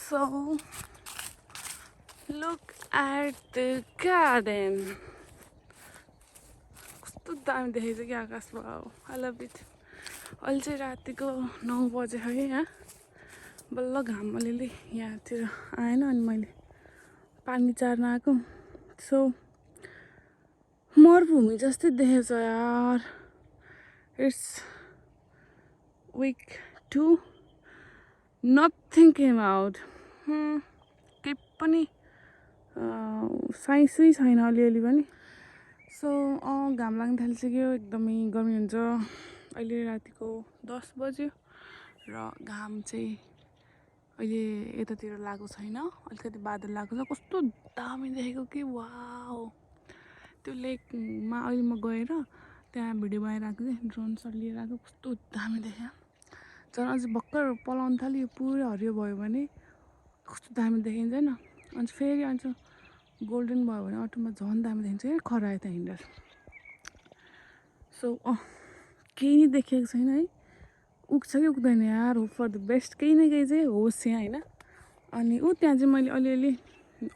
So, look at the garden. कस्तो दामी देखेछ कि आकाश वाउ आई लभ इट अहिले चाहिँ रातिको 9 बजे है यहाँ बल्ल घाम अलिअलि यहाँतिर आएन अनि मैले पानी चार्न आएको सो मरुभूमि जस्तै देखेछ यार it's week 2 nothing came out केही पनि साइसै छैन अलिअलि पनि सो घाम लाग्न थालिसक्यो एकदमै गर्मी हुन्छ अहिले रातिको 10 बज्यो र घाम चाहिँ अहिले यतातिर लागेको छैन अलिकति बादल लागेको छ कस्तो दामी देखेको कि वाउ त्यो लेकमा अहिले म गएर त्यहाँ भिडियो बनाइरहेको थिएँ ड्रोन सट लिएर आएको कस्तो दामी देख्यो झन् अझै भर्खर पलाउन थाल्यो यो पुरै हरियो भयो भने कस्तो दामी देखिन्छ हैन अनि फेरि अझ गोल्डन भयो भने अटोमा झन् दामी देखिन्छ है खरा यता हिँडेर सो केही नै देखेको छैन है उग्छ कि उग्दैन यार होप फर द बेस्ट केही न केही चाहिँ होस् यहाँ होइन अनि त्यहाँ चाहिँ मैले अलिअलि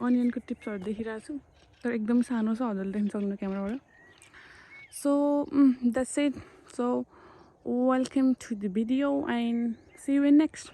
अनियनको टिप्सहरू देखिरहेको छु तर एकदम सानो छ हजुरले देख्न सक्नु क्यामेराबाट so that's it so welcome to the video and see you in next